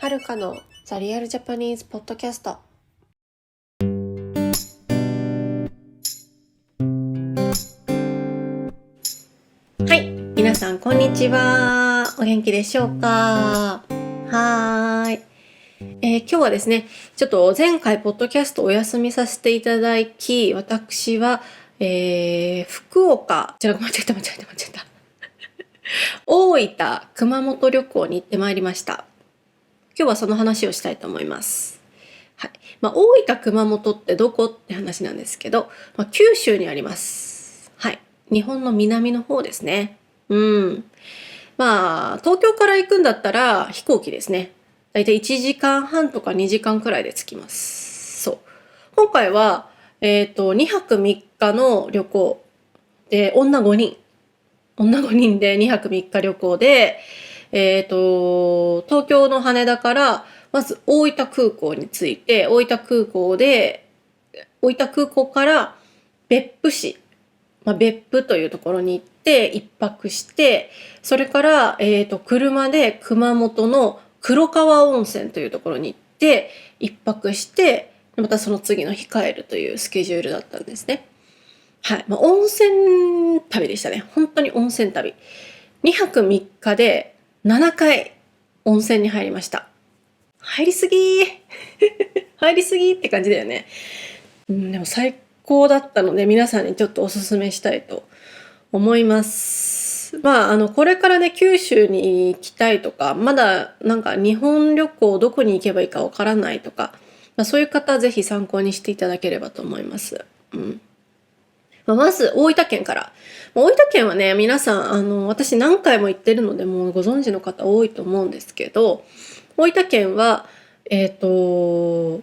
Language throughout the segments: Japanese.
はるかのザリアルジャパニーズポッドキャスト。はい、皆さんこんにちは。お元気でしょうか？はーい。今日はですね、ちょっと前回ポッドキャストお休みさせていただき、私は、福岡、間違えた。大分、熊本旅行に行ってまいりました。今日はその話をしたいと思います。はい。大分、熊本ってどこって話なんですけど、九州にあります。はい。日本の南の方ですね。東京から行くんだったら飛行機ですね。だいたい1時間半とか2時間くらいで着きます。そう。今回は、2泊3日の旅行で、女5人で2泊3日旅行で、東京の羽田から、まず大分空港に着いて、大分空港から別府市、別府というところに行って一泊して、それから、車で熊本の黒川温泉というところに行って一泊して、またその次の日帰るというスケジュールだったんですね。はい。温泉旅でしたね。本当に温泉旅。2泊3日で7回温泉に入りました。入りすぎ入りすぎって感じだよね。でも最高だったので皆さんにちょっとおすすめしたいと思います。これからね、九州に行きたいとか、まだなんか日本旅行どこに行けばいいかわからないとか、そういう方はぜひ参考にしていただければと思います。まず大分県から。大分県はね、皆さん、私何回も行ってるので、もうご存知の方多いと思うんですけど、大分県は、有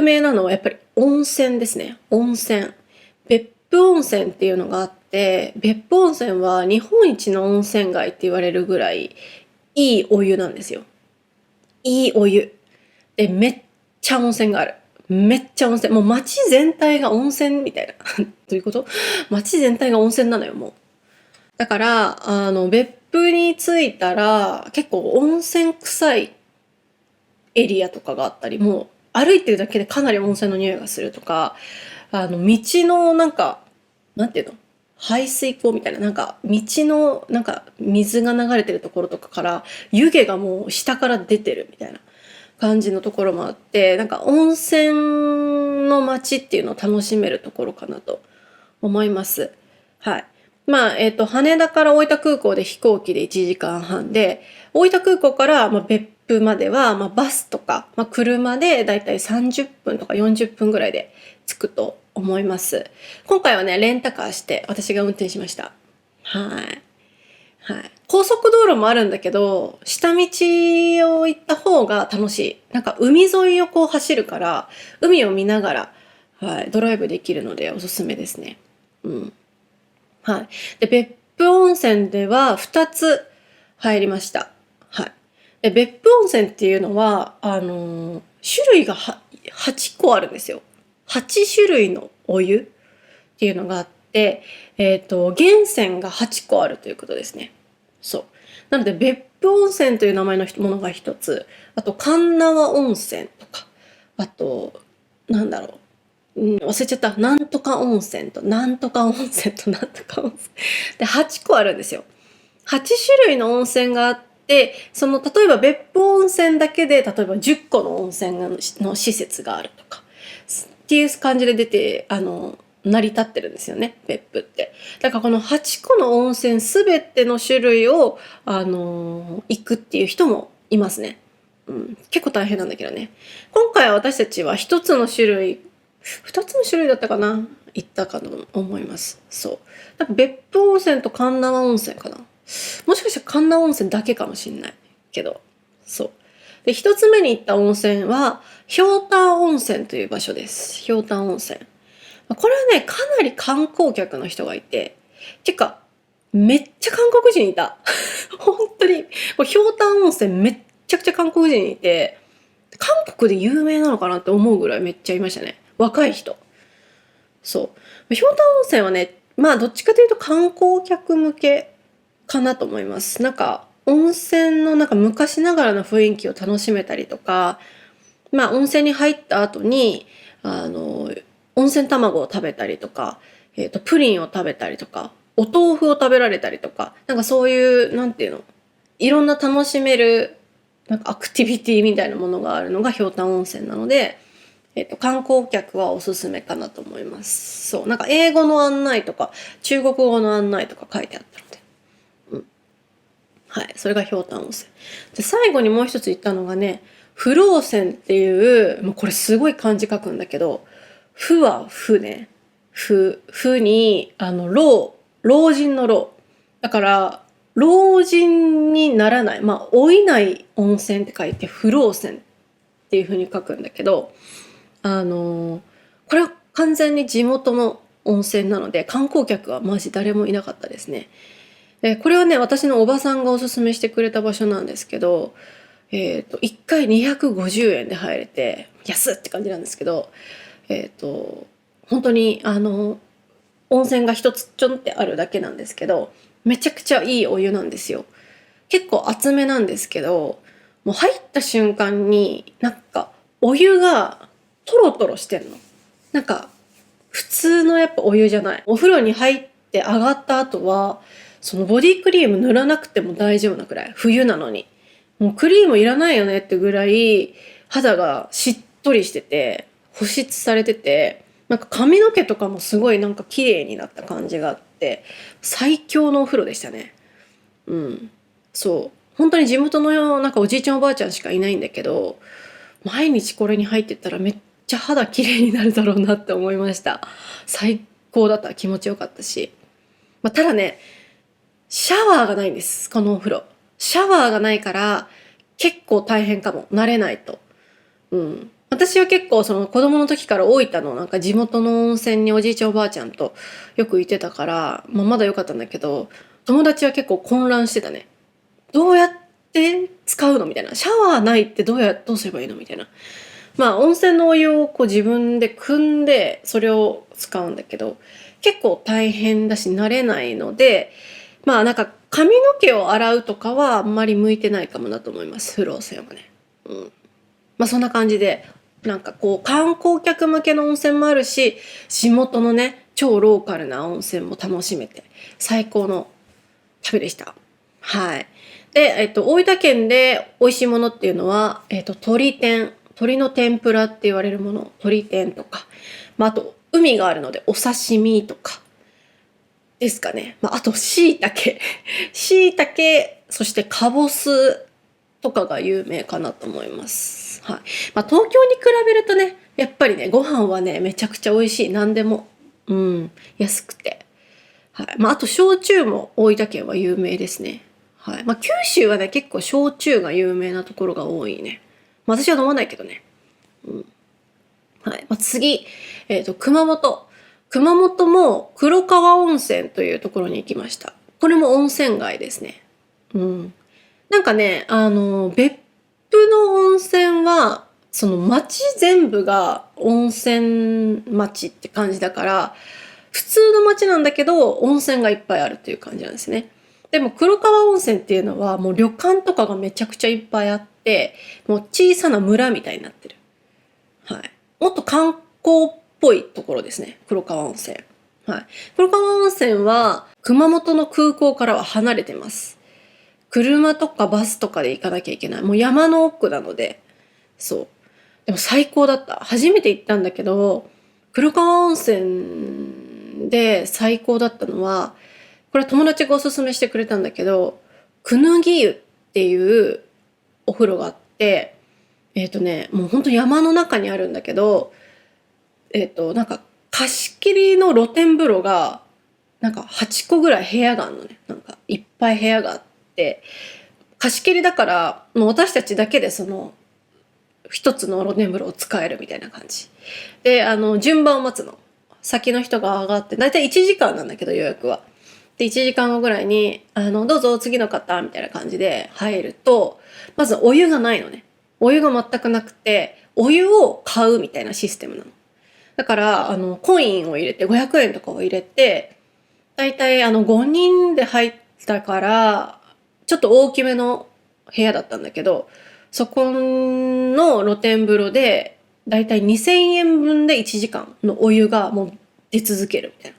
名なのはやっぱり温泉ですね。温泉。別府温泉っていうのがあって、別府温泉は日本一の温泉街って言われるぐらいいいお湯なんですよ。いいお湯。で、めっちゃ温泉がある。めっちゃ温泉。もう街全体が温泉みたいな。どういうこと？街全体が温泉なのよ、もう。だから、別府に着いたら、結構温泉臭いエリアとかがあったり、もう歩いてるだけでかなり温泉の匂いがするとか、道のなんていうの？排水溝みたいな、道の水が流れてるところとかから湯気がもう下から出てるみたいな感じのところもあって、温泉の街っていうのを楽しめるところかなと思います。はい。羽田から大分空港で飛行機で1時間半で、大分空港から、別府までは、バスとか、車でだいたい30分とか40分ぐらいで着くと思います。今回はね、レンタカーして私が運転しました。はい。はい。高速道路もあるんだけど、下道を行った方が楽しい。海沿いをこう走るから、海を見ながら、はい、ドライブできるのでおすすめですね。はい。で、別府温泉では2つ入りました。はい。で、別府温泉っていうのは、種類が8個あるんですよ。8種類のお湯っていうのがあって、源泉が8個あるということですね。そう。なので、別府温泉という名前のものが1つ、あと、神縄温泉とか、あと、忘れちゃった。なんとか温泉と、なんとか温泉と、なんとか温泉。で、8個あるんですよ。8種類の温泉があって、例えば別府温泉だけで、例えば10個の温泉の施設があるとか、っていう感じで出て、成り立ってるんですよね、別府って。だからこの8個の温泉すべての種類を、行くっていう人もいますね。結構大変なんだけどね。今回は私たちは2つの種類だったかな、行ったかと思います。そう。別府温泉と神縄温泉かな。もしかしたら神縄温泉だけかもしんないけど。そう。で、1つ目に行った温泉は、ひょうたん温泉という場所です。ひょうたん温泉。これはね、かなり観光客の人がいて、てか、めっちゃ韓国人いた。本当に。ひょうたん温泉めっちゃくちゃ韓国人いて、韓国で有名なのかなって思うぐらいめっちゃいましたね。若い人。そう。ひょうたん温泉はね、どっちかというと観光客向けかなと思います。温泉のなんか昔ながらの雰囲気を楽しめたりとか、まあ温泉に入った後に、温泉卵を食べたりとか、プリンを食べたりとか、お豆腐を食べられたりとか、なんかそういう、なんていうの、いろんな楽しめる、なんかアクティビティみたいなものがあるのがひょうたん温泉なので、観光客はおすすめかなと思います。そう、なんか英語の案内とか、中国語の案内とか書いてあったので。うん。はい。それがひょうたん温泉。で、最後にもう一つ言ったのがね、不老泉っていう、もうこれすごい漢字書くんだけど、不は不ね。不に、老人の老。だから、老人にならない、まあ、老いない温泉って書いて、不老泉っていう風に書くんだけど、これは完全に地元の温泉なので、観光客はマジ誰もいなかったですね。で、これはね、私のおばさんがおすすめしてくれた場所なんですけど、1回250円で入れて、安って感じなんですけど、本当に、温泉が一つちょんってあるだけなんですけど、めちゃくちゃいいお湯なんですよ。結構厚めなんですけど、もう入った瞬間になんかお湯がトロトロしてんの。なんか普通のやっぱお湯じゃない。お風呂に入って上がった後は、そのボディクリーム塗らなくても大丈夫なくらい。冬なのに。もうクリームいらないよねってぐらい肌がしっとりしてて、保湿されてて、なんか髪の毛とかもすごいなんか綺麗になった感じがあって、最強のお風呂でしたね。うん。そう。本当に地元のなんかおじいちゃんおばあちゃんしかいないんだけど、毎日これに入ってったらめっちゃ肌綺麗になるだろうなって思いました。最高だった。気持ちよかったし。まあ、ただね、シャワーがないんです。このお風呂。シャワーがないから結構大変かも。慣れないと。うん。私は結構その子供の時から大分のなんか地元の温泉におじいちゃんおばあちゃんとよく行ってたから、まあ、まだ良かったんだけど、友達は結構混乱してたね。どうやって使うのみたいな。シャワーないってどうすればいいのみたいな。まあ温泉のお湯をこう自分で汲んでそれを使うんだけど、結構大変だし慣れないので、まあなんか髪の毛を洗うとかはあんまり向いてないかもなと思います。風呂泉はね。うん。まあそんな感じで、なんかこう観光客向けの温泉もあるし、地元のね、超ローカルな温泉も楽しめて、最高の旅でした。はい。で、大分県で美味しいものっていうのは、鶏の天ぷらって言われるもの、鶏天とか、まあ、あと、海があるので、お刺身とかですかね。まあ、あと、椎茸。椎茸、そしてかぼすとかが有名かなと思います。はい。まあ、東京に比べるとね、やっぱりね、ご飯はね、めちゃくちゃ美味しい。何でも。うん。安くて。はい。まあ、あと、焼酎も大分県は有名ですね。はい。まあ、九州はね、結構焼酎が有名なところが多いね。まあ、私は飲まないけどね。うん。はい。まあ、次、熊本。熊本も黒川温泉というところに行きました。これも温泉街ですね。うん。なんかね、別府の温泉は、その町全部が温泉町って感じだから、普通の町なんだけど、温泉がいっぱいあるっていう感じなんですね。でも黒川温泉っていうのはもう旅館とかがめちゃくちゃいっぱいあって、もう小さな村みたいになってる。はい。もっと観光っぽいところですね。黒川温泉。はい。黒川温泉は熊本の空港からは離れてます。車とかバスとかで行かなきゃいけない。もう山の奥なので。そう。でも最高だった。初めて行ったんだけど、黒川温泉で最高だったのは、これは友達がおすすめしてくれたんだけど、くぬぎ湯っていうお風呂があって、もう本当山の中にあるんだけど、なんか貸し切りの露天風呂が、なんか8個ぐらい部屋があるのね。なんかいっぱい部屋があって、貸し切りだから、もう私たちだけでその、一つの露天風呂を使えるみたいな感じ。で、順番を待つの。先の人が上がって、だいたい1時間なんだけど予約は。で、1時間後ぐらいに、どうぞ次の方、みたいな感じで入ると、まずお湯がないのね。お湯が全くなくて、お湯を買うみたいなシステムなの。だから、コインを入れて、500円とかを入れて、だいたい5人で入ったから、ちょっと大きめの部屋だったんだけど、そこの露天風呂でだいたい2000円分で1時間のお湯がもう出続けるみたいな。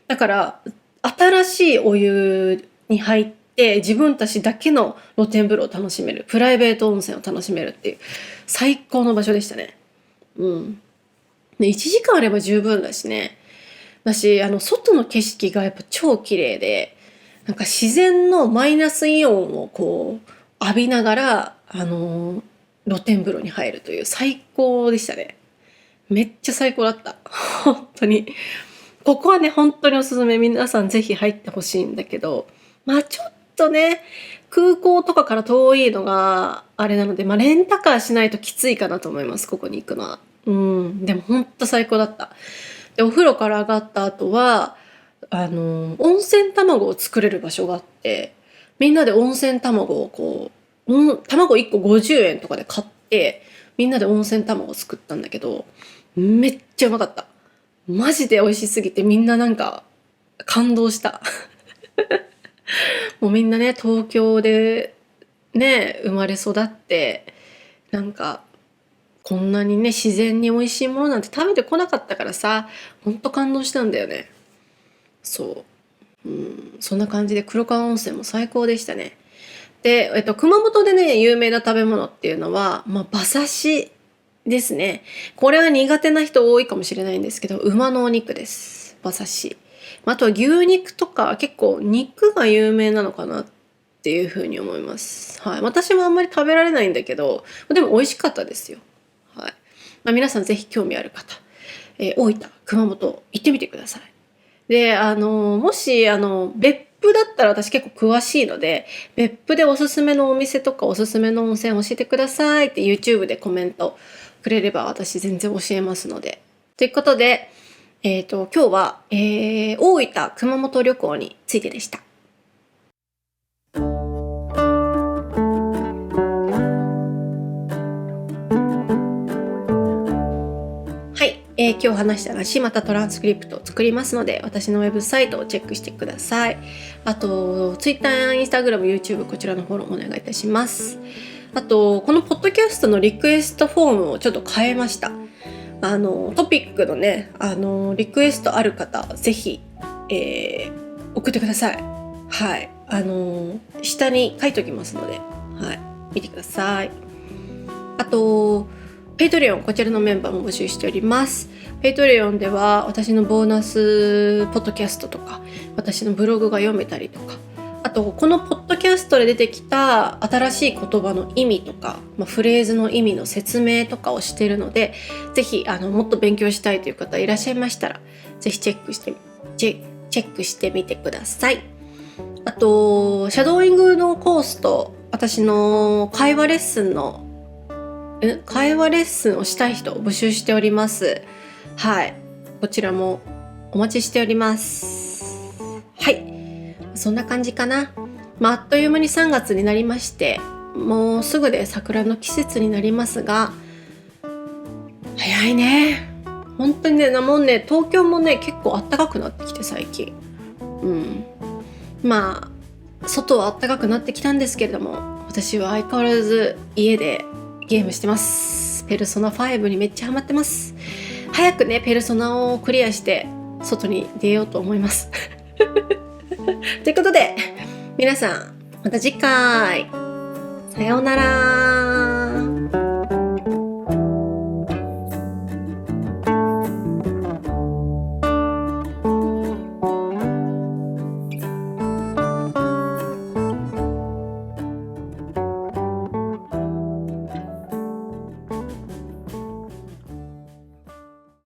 だから新しいお湯に入って自分たちだけの露天風呂を楽しめる、プライベート温泉を楽しめるっていう最高の場所でしたね。で1時間あれば十分だしね。外の景色がやっぱ超綺麗で、なんか自然のマイナスイオンをこう浴びながら、露天風呂に入るという最高でしたね。めっちゃ最高だった。本当に。ここはね、本当におすすめ。皆さんぜひ入ってほしいんだけど、ちょっとね、空港とかから遠いのがあれなので、レンタカーしないときついかなと思います、ここに行くのは。でも本当最高だった。で、お風呂から上がった後は、温泉卵を作れる場所があって、みんなで温泉卵を卵1個50円とかで買って、みんなで温泉卵を作ったんだけど、めっちゃうまかった。マジで美味しすぎてみんななんか感動した。もうみんなね、東京でね、生まれ育って、なんか、こんなにね、自然に美味しいものなんて食べてこなかったからさ、ほんと感動したんだよね。そう。そんな感じで黒川温泉も最高でしたね。で、熊本でね、有名な食べ物っていうのは、馬刺しですね。これは苦手な人多いかもしれないんですけど、馬のお肉です。馬刺し。あとは牛肉とか結構肉が有名なのかなっていうふうに思います。はい。私もあんまり食べられないんだけど、でも美味しかったですよ。はい。皆さんぜひ興味ある方、大分、熊本行ってみてください。で、もし、別府だったら私結構詳しいので、別府でおすすめのお店とかおすすめの温泉教えてくださいって YouTube でコメントくれれば私全然教えますので。ということで、今日は、大分熊本旅行についてでした。はい、今日話した話またトランスクリプトを作りますので、私のウェブサイトをチェックしてください。あと Twitter、Instagram、YouTube こちらのフォローお願いいたします。あとこのポッドキャストのリクエストフォームをちょっと変えました。トピックのね、リクエストある方ぜひ、送ってください。はい、下に書いておきますので、はい、見てください。あとペイトリオン、こちらのメンバーも募集しております。ペイトリオンでは私のボーナスポッドキャストとか、私のブログが読めたりとか、あとこのポッドキャストで出てきた新しい言葉の意味とか、フレーズの意味の説明とかをしているので、ぜひもっと勉強したいという方いらっしゃいましたら、ぜひチェックしてみてください。あとシャドーイングのコースと私の会話レッスンをしたい人を募集しております。はい、こちらもお待ちしております。はい、そんな感じかな。あっという間に3月になりまして、もうすぐで桜の季節になりますが、早いね。本当にね、もうね、東京もね結構暖かくなってきて最近。外は暖かくなってきたんですけれども、私は相変わらず家でゲームしてます。ペルソナ5にめっちゃハマってます。早くね、ペルソナをクリアして外に出ようと思いますということで皆さんまた次回、さようなら。